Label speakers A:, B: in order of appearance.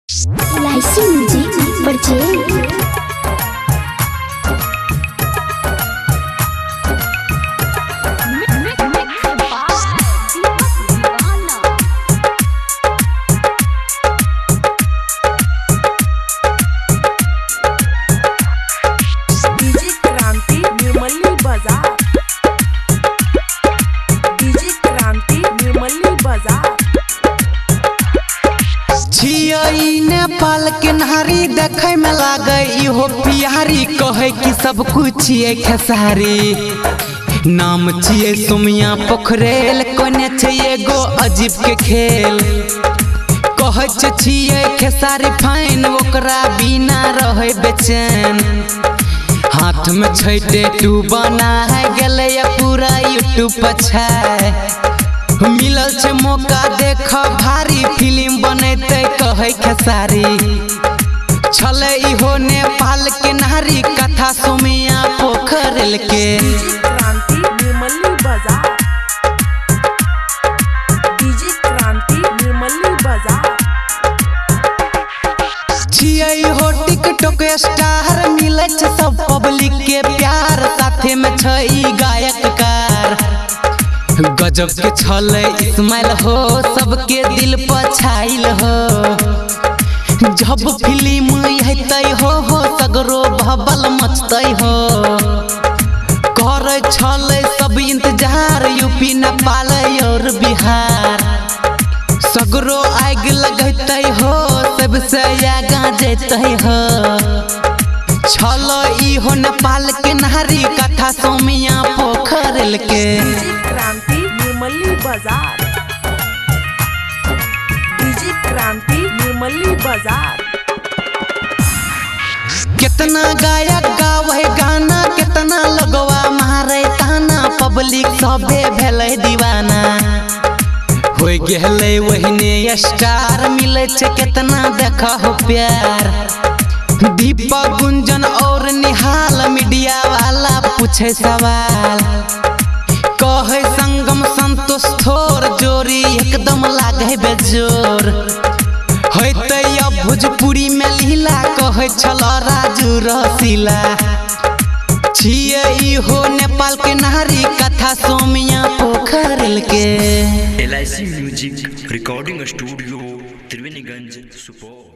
A: LIC music purchase
B: Nepal के नारी देखे में लागे इहो प्यारी कहे कि सब कुछ ये खेसारी नाम छिए सुमिया पोखरेल कोने छिए गो अजीब के खेल कहे छिए खेसारी फाइन ओकरा बिना रहे बेचैन हाथ में छैटे टू बना है गेले पूरा यूट्यूब पर छाय मिलल छे मौका देख भारी फिल्म बनैते कहे खेसारी छले इहो नेपाल के नारी कथा सुमिया पोखरेल के टिकटॉक स्टार मिले सब पब्लिक के प्यार साथे में छई गायककार गजब के छले इस्माइल हो सबके दिल पर छाइल हो जब फिल्म हेतै हो सगरो भबल मचतै हो करे छले सब इंतजार यूपी नेपाल और बिहार सगरो आग लगतै हो सबसे आगा जैतै हो छलो इहो नेपाल के नारी कथा सोमिया पोखरेल के कितना गायक गावे गाना कितना लगवा मारे ताना पब्लिक सबे भेले दीवाना हो गेले वहीने स्टार मिले छे कितना देखा हो प्यार दीपक गुंजन और निहाल मीडिया वाला पूछे सवाल कहे संगम संतोष थोर जोरी एकदम लागे बेजोर होते अब भोजपुरी में लीला कहे छल राजू रसीला छिए इहो नेपाल के नारी कथा सोमिया पोखरेल के
C: LIC music recording studio Triveniganj Supaul.